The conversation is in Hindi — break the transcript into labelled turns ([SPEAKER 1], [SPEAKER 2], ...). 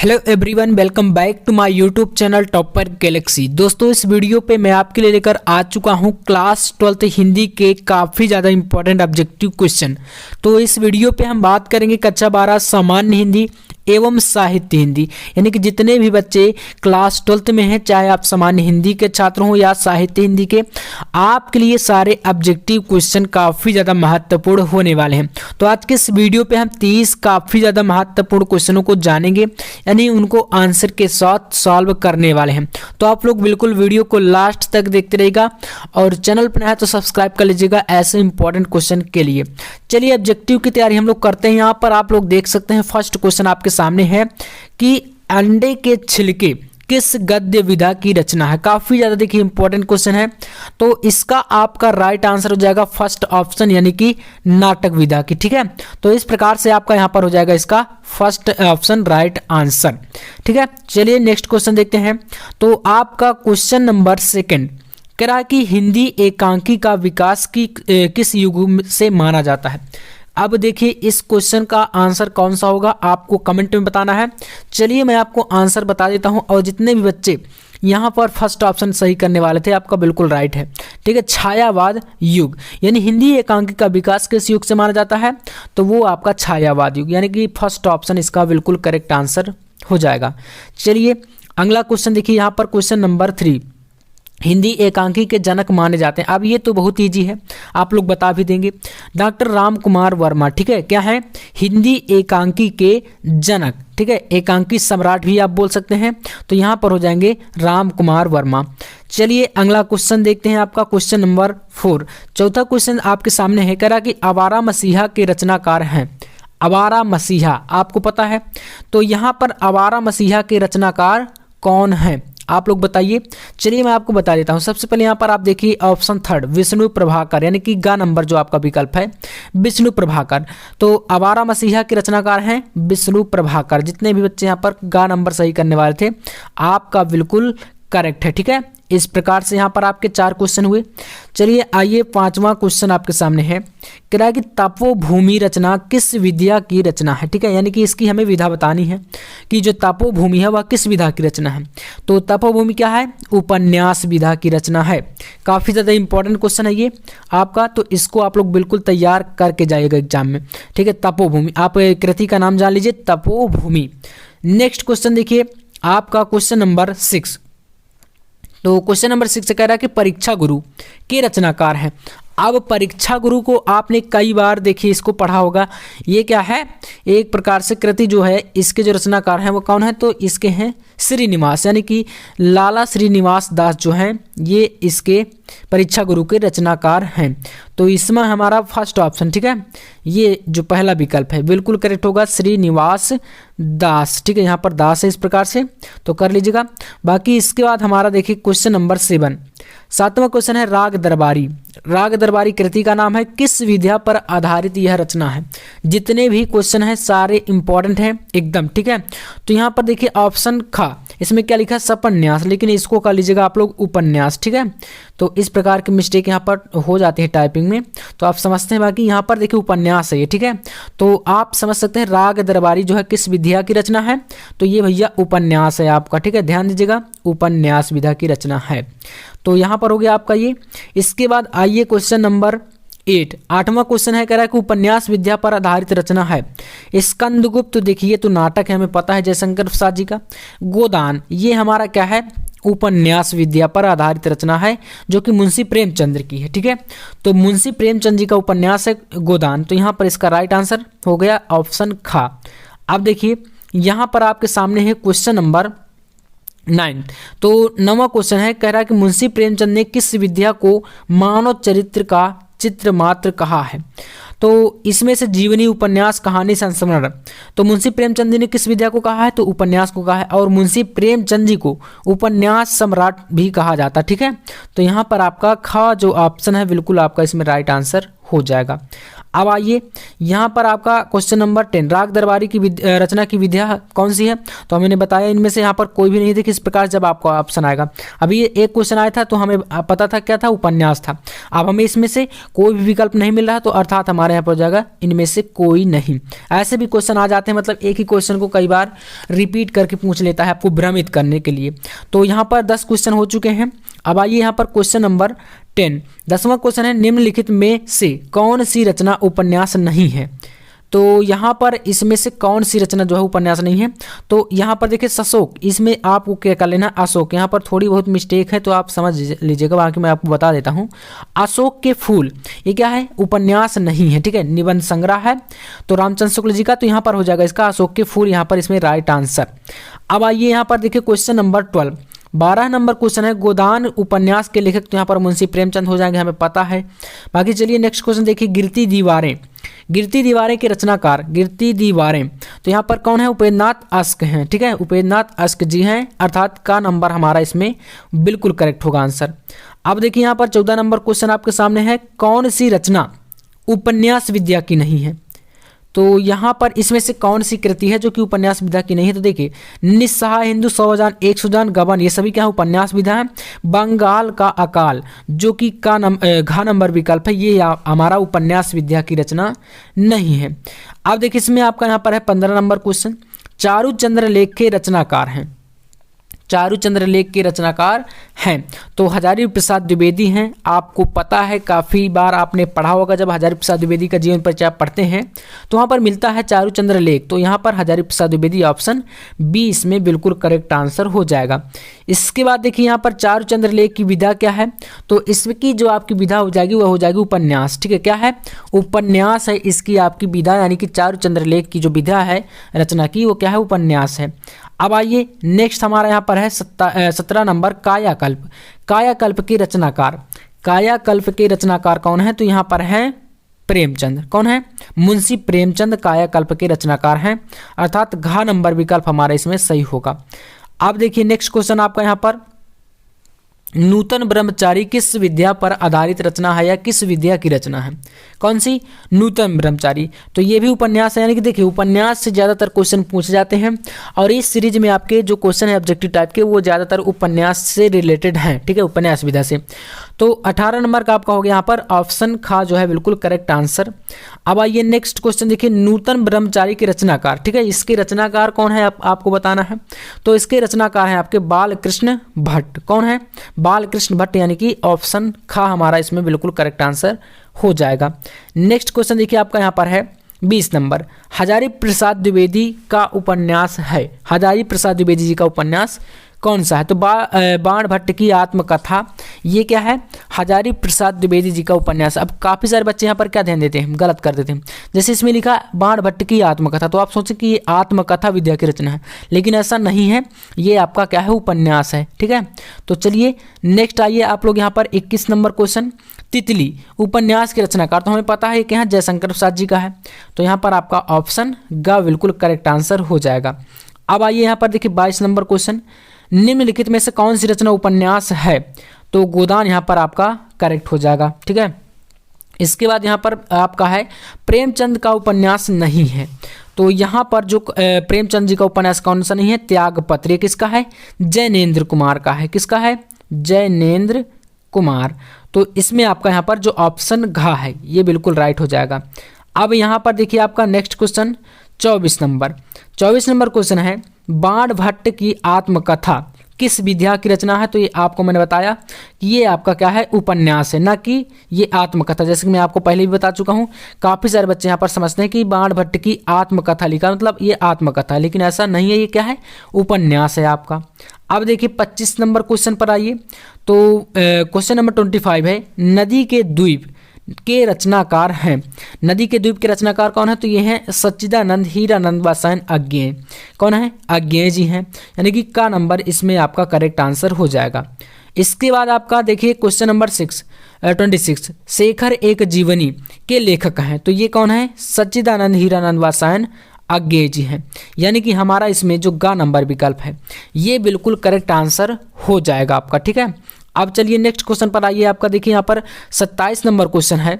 [SPEAKER 1] Hello everyone, welcome back to my YouTube channel Topper Galaxy. दोस्तों, इस वीडियो पे मैं आपके लिए लेकर आ चुका हूँ क्लास 12th हिंदी के काफ़ी ज़्यादा इंपॉर्टेंट ऑब्जेक्टिव क्वेश्चन। तो इस वीडियो पे हम बात करेंगे कक्षा 12 सामान्य हिंदी एवं साहित्य हिंदी, यानी कि जितने भी बच्चे क्लास 12th में हैं, चाहे आप सामान्य हिंदी के छात्र हों या साहित्य हिंदी के, आपके लिए सारे ऑब्जेक्टिव क्वेश्चन काफ़ी ज़्यादा महत्वपूर्ण होने वाले हैं। तो आज के इस वीडियो पे हम 30 काफ़ी ज़्यादा महत्वपूर्ण क्वेश्चनों को जानेंगे, यानी उनको आंसर के साथ सॉल्व करने वाले हैं। तो आप लोग बिल्कुल वीडियो को लास्ट तक देखते रहिएगा और चैनल पर नया है तो सब्सक्राइब कर लीजिएगा ऐसे इंपॉर्टेंट क्वेश्चन के लिए। चलिए ऑब्जेक्टिव की तैयारी हम लोग करते हैं। यहाँ पर आप लोग देख सकते हैं फर्स्ट क्वेश्चन आपके सामने है कि अंडे के छिलके किस गद्य विधा की रचना है। काफी ज्यादा देखिए इंपॉर्टेंट क्वेश्चन है। तो इसका आपका राइट आंसर हो जाएगा फर्स्ट ऑप्शन, यानी कि नाटक विधा की। ठीक है, तो इस प्रकार से आपका यहां पर हो जाएगा इसका फर्स्ट ऑप्शन राइट आंसर। ठीक है, चलिए नेक्स्ट क्वेश्चन देखते हैं। तो आपका क्वेश्चन नंबर सेकंड कह रहा है कि हिंदी एकांकी का विकास किस युग से माना जाता है। अब देखिए इस क्वेश्चन का आंसर कौन सा होगा आपको कमेंट में बताना है। चलिए मैं आपको आंसर बता देता हूं, और जितने भी बच्चे यहां पर फर्स्ट ऑप्शन सही करने वाले थे आपका बिल्कुल राइट है। ठीक है, छायावाद युग, यानी हिंदी एकांकी का विकास किस युग से माना जाता है, तो वो आपका छायावाद युग, यानी कि फर्स्ट ऑप्शन इसका बिल्कुल करेक्ट आंसर हो जाएगा। चलिए अगला क्वेश्चन देखिए, यहाँ पर क्वेश्चन नंबर 3 हिंदी एकांकी के जनक माने जाते हैं। अब ये तो बहुत इजी है, आप लोग बता भी देंगे। डॉक्टर राम कुमार वर्मा, ठीक है, क्या है, हिंदी एकांकी के जनक। ठीक है, एकांकी सम्राट भी आप बोल सकते हैं। तो यहाँ पर हो जाएंगे राम कुमार वर्मा। चलिए अगला क्वेश्चन देखते हैं, आपका क्वेश्चन नंबर 4। चौथा क्वेश्चन आपके सामने है, कह रहा कि आवारा मसीहा के रचनाकार हैं। आवारा मसीहा आपको पता है, तो यहाँ पर आवारा मसीहा के रचनाकार कौन है, आप लोग बताइए। चलिए मैं आपको बता देता हूं। सबसे पहले यहां पर आप देखिए ऑप्शन थर्ड विष्णु प्रभाकर, यानी कि गा नंबर जो आपका विकल्प है विष्णु प्रभाकर। तो आवारा मसीहा के रचनाकार हैं विष्णु प्रभाकर। जितने भी बच्चे यहां पर गा नंबर सही करने वाले थे आपका बिल्कुल करेक्ट है। ठीक है, इस प्रकार से यहाँ पर आपके 4 क्वेश्चन हुए। चलिए आइए 5वां क्वेश्चन आपके सामने है, कह रहा है कि तपोभूमि रचना किस विधा की रचना है। ठीक है, यानी कि इसकी हमें विधा बतानी है कि जो तपोभूमि है वह किस विधा की रचना है। तो तपोभूमि क्या है, उपन्यास विधा की रचना है। काफ़ी ज़्यादा इंपॉर्टेंट क्वेश्चन है ये आपका, तो इसको आप लोग बिल्कुल तैयार करके जाइएगा एग्जाम में। ठीक है, तपोभूमि, आप कृति का नाम जान लीजिए तपोभूमि। नेक्स्ट क्वेश्चन देखिए आपका क्वेश्चन नंबर 6। तो क्वेश्चन नंबर 6 से कह रहा है कि परीक्षा गुरु के रचनाकार हैं। अब परीक्षा गुरु को आपने कई बार देखिए इसको पढ़ा होगा। ये क्या है, एक प्रकार से कृति जो है इसके जो रचनाकार हैं वो कौन है, तो इसके हैं श्रीनिवास, यानी कि लाला श्रीनिवास दास जो हैं ये इसके परीक्षा गुरु के रचनाकार हैं। तो इसमें हमारा फर्स्ट ऑप्शन, ठीक है, ये जो पहला विकल्प है बिल्कुल करेक्ट होगा, श्रीनिवास दास। ठीक है, यहाँ पर दास है इस प्रकार से, तो कर लीजिएगा। बाकी इसके बाद हमारा देखिए क्वेश्चन नंबर 7। 7वां क्वेश्चन है राग दरबारी। राग दरबारी कृति का नाम है, किस विधा पर आधारित यह रचना है। जितने भी क्वेश्चन हैं सारे इंपॉर्टेंट हैं एकदम। ठीक है, तो यहाँ पर देखिए ऑप्शन खा, इसमें क्या लिखा है सपन्यास, लेकिन इसको कर लीजिएगा आप लोग उपन्यास। ठीक है, तो इस प्रकार की मिस्टेक यहाँ पर हो जाती है टाइपिंग में, तो आप समझते हैं। बाकी यहाँ पर देखिए उपन्यास है ये। ठीक है, तो आप समझ सकते हैं राग दरबारी जो है किस विधा की रचना है, तो ये भैया उपन्यास है आपका। ठीक है, ध्यान दीजिएगा उपन्यास विधा की रचना है। तो यहाँ पर हो गया आपका ये। इसके बाद आइए क्वेश्चन नंबर 8। 8वां क्वेश्चन है, कह रहा है कि उपन्यास विद्या पर आधारित रचना है। स्कंदगुप्त देखिए तो नाटक है, हमें पता है जयशंकर प्रसाद जी का। गोदान ये हमारा क्या है, उपन्यास विद्या पर आधारित रचना है जो कि मुंशी प्रेमचंद्र की है। ठीक है, तो मुंशी प्रेमचंद जी का उपन्यास है गोदान। तो यहाँ पर इसका राइट आंसर हो गया ऑप्शन खा। अब देखिए यहाँ पर आपके सामने है क्वेश्चन नंबर 9। तो 9वां क्वेश्चन है, कह रहा है कि मुंशी प्रेमचंद ने किस विद्या को मानव चरित्र का चित्र मात्र कहा है। तो इसमें से जीवनी, उपन्यास, कहानी, संस्मरण, तो मुंशी प्रेमचंद जी ने किस विद्या को कहा है, तो उपन्यास को कहा है। और मुंशी प्रेमचंद जी को उपन्यास सम्राट भी कहा जाता है। ठीक है, तो यहाँ पर आपका खा जो ऑप्शन है बिल्कुल आपका इसमें राइट आंसर हो जाएगा। अब आइए यहाँ पर आपका क्वेश्चन नंबर 10, राग दरबारी की रचना की विधा कौन सी है? तो मैंने बताया इनमें से यहाँ पर कोई भी नहीं थी। किस प्रकार जब आपका ऑप्शन आएगा, अभी ये एक क्वेश्चन आया था तो हमें पता था क्या था, उपन्यास था। अब हमें इसमें से कोई भी विकल्प नहीं मिल रहा, तो अर्थात हमारे यहाँ पर हो जाएगा इनमें से कोई नहीं। ऐसे भी क्वेश्चन आ जाते हैं, मतलब एक ही क्वेश्चन को कई बार रिपीट करके पूछ लेता है आपको भ्रमित करने के लिए। तो यहाँ पर 10 क्वेश्चन हो चुके हैं। अब आइए यहाँ पर क्वेश्चन नंबर 10, 10वां क्वेश्चन है, निम्नलिखित में से कौन सी रचना उपन्यास नहीं है? तो यहाँ पर इसमें से कौन सी रचना जो है उपन्यास नहीं है? तो यहाँ पर देखिए सशोक, इसमें आपको क्या कर लेना, अशोक। यहाँ पर थोड़ी बहुत मिस्टेक है तो आप समझ लीजिएगा, बाकी मैं आपको बता देता हूँ। अशोक के फूल ये क्या है, उपन्यास नहीं है, ठीक है, निबंध संग्रह है। तो रामचंद्र शुक्ल जी का, तो यहाँ पर हो जाएगा इसका अशोक के फूल, यहाँ पर इसमें राइट आंसर। अब आइए यहाँ पर देखिए क्वेश्चन नंबर 12, 12 नंबर क्वेश्चन है, गोदान उपन्यास के लेखक, तो यहाँ पर मुंशी प्रेमचंद हो जाएंगे, हमें पता है। बाकी चलिए नेक्स्ट क्वेश्चन देखिए, गिरती दीवारें, गिरती दीवारें के रचनाकार, गिरती दीवारें, तो यहाँ पर कौन है, उपेंद्रनाथ अश्क हैं, ठीक है, उपेंद्रनाथ अश्क जी हैं, अर्थात का नंबर हमारा इसमें बिल्कुल करेक्ट होगा आंसर। अब देखिए यहाँ पर 14 नंबर क्वेश्चन आपके सामने है, कौन सी रचना उपन्यास विद्या की नहीं है? तो यहाँ पर इसमें से कौन सी कृति है जो कि उपन्यास विधा की नहीं है? तो देखिए निस्सहाय, हिंदू, 100 एक सुजान, गबन, ये सभी क्या है, उपन्यास विधा है। बंगाल का अकाल जो कि घा नंबर विकल्प है, ये हमारा उपन्यास विद्या की रचना नहीं है। अब देखिए इसमें आपका यहाँ पर है 15 नंबर क्वेश्चन, चारुचंद्र लेख के रचनाकार हैं, चारुचंद्र लेख के रचनाकार हैं तो हजारी प्रसाद द्विवेदी हैं। आपको पता है, काफ़ी बार आपने पढ़ा होगा, जब हजारी प्रसाद द्विवेदी का जीवन परिचय आप पढ़ते हैं तो वहाँ पर मिलता है चारुचंद्र लेख, तो यहाँ पर हजारी प्रसाद द्विवेदी ऑप्शन बी इसमें बिल्कुल करेक्ट आंसर हो जाएगा। इसके बाद देखिए यहाँ पर चारुचंद्र लेख की विधा क्या है? तो इसकी जो आपकी विधा हो जाएगी वह हो जाएगी उपन्यास, ठीक है, क्या है, उपन्यास है इसकी आपकी विधा, यानी कि चारुचंद्र लेख की जो विधा है रचना की वो क्या है, उपन्यास है। अब आइए नेक्स्ट हमारा यहाँ पर है 17 नंबर, कायाकल्प, कायाकल्प के रचनाकार, कायाकल्प के रचनाकार कौन है? तो यहाँ पर है प्रेमचंद, कौन है, मुंशी प्रेमचंद कायाकल्प के रचनाकार हैं, अर्थात घ नंबर विकल्प हमारा इसमें सही होगा। अब देखिए नेक्स्ट क्वेश्चन आपका यहाँ पर, नूतन ब्रह्मचारी किस विद्या पर आधारित रचना है या किस विद्या की रचना है? कौन सी? नूतन ब्रह्मचारी, तो ये भी उपन्यास है, यानी कि देखिए उपन्यास से ज़्यादातर क्वेश्चन पूछे जाते हैं और इस सीरीज में आपके जो क्वेश्चन है ऑब्जेक्टिव टाइप के वो ज़्यादातर उपन्यास से रिलेटेड हैं, ठीक है, उपन्यास विधा से। तो 18 नंबर का आपका हो गया यहाँ पर ऑप्शन खा जो है बिल्कुल करेक्ट आंसर। अब आइए नेक्स्ट क्वेश्चन देखिए, नूतन ब्रह्मचारी के रचनाकार, ठीक है, इसके रचनाकार कौन है आपको बताना है। तो इसके रचनाकार हैं आपके बालकृष्ण भट्ट, कौन है, बालकृष्ण भट्ट, यानी कि ऑप्शन खा हमारा इसमें बिल्कुल करेक्ट आंसर हो जाएगा। नेक्स्ट क्वेश्चन देखिए आपका यहाँ पर है 20 नंबर, हजारी प्रसाद द्विवेदी का उपन्यास है, हजारी प्रसाद द्विवेदी जी का उपन्यास कौन सा है? तो बाण भट्ट की आत्मकथा, ये क्या है, हजारी प्रसाद द्विवेदी जी का उपन्यास। अब काफ़ी सारे बच्चे यहाँ पर क्या ध्यान देते हैं, गलत कर देते हैं, जैसे इसमें लिखा बाण भट्ट की आत्मकथा, तो आप सोचें कि ये आत्मकथा विद्या की रचना है, लेकिन ऐसा नहीं है, ये आपका क्या है, उपन्यास है, ठीक है। तो चलिए नेक्स्ट आइए आप लोग यहाँ पर 21 नंबर क्वेश्चन, तितली उपन्यास के रचनाकार, तो हमें पता है कि यहाँ जयशंकर प्रसाद जी का है, तो यहाँ पर आपका ऑप्शन ग बिल्कुल करेक्ट आंसर हो जाएगा। अब आइए यहाँ पर देखिए 22 नंबर क्वेश्चन, निम्नलिखित में से कौन सी रचना उपन्यास है? तो गोदान यहाँ पर आपका करेक्ट हो जाएगा, ठीक है। इसके बाद यहाँ पर आपका है प्रेमचंद का उपन्यास नहीं है, तो यहाँ पर जो प्रेमचंद जी का उपन्यास कौन सा नहीं है, त्यागपत्र, किसका है, जैनेन्द्र कुमार का है, किसका है, जैनेन्द्र कुमार। तो इसमें आपका यहाँ पर जो ऑप्शन घ है ये बिल्कुल राइट हो जाएगा। अब यहाँ पर देखिए आपका next question 24 number, 24 number question है, बाण भट्ट की आत्मकथा किस विधा की रचना है? तो ये आपको मैंने बताया कि ये आपका क्या है, उपन्यास है, ना कि ये आत्मकथा। जैसे कि मैं आपको पहले भी बता चुका हूँ, काफ़ी सारे बच्चे यहाँ पर समझते हैं कि बाण भट्ट की आत्मकथा लिखा मतलब ये आत्मकथा है, लेकिन ऐसा नहीं है, ये क्या है, उपन्यास है आपका। अब देखिए 25 नंबर क्वेश्चन पर आइए, तो क्वेश्चन नंबर 25 है, नदी के द्वीप के रचनाकार हैं, नदी के द्वीप के रचनाकार कौन है? तो ये हैं सच्चिदानंद, हीरानंद व सैन अज्ञेय, कौन है, अज्ञेय जी हैं, यानी कि का नंबर इसमें आपका करेक्ट आंसर हो जाएगा। इसके बाद आपका देखिए क्वेश्चन नंबर 26, शेखर एक जीवनी के लेखक हैं, तो ये कौन है, सच्चिदानंद, हीरानंद व सैन अज्ञेय जी हैं, यानी कि हमारा इसमें जो गा नंबर विकल्प है ये बिल्कुल करेक्ट आंसर हो जाएगा आपका, ठीक है। अब चलिए नेक्स्ट क्वेश्चन पर आइए, आपका देखिए यहाँ पर 27 नंबर क्वेश्चन है,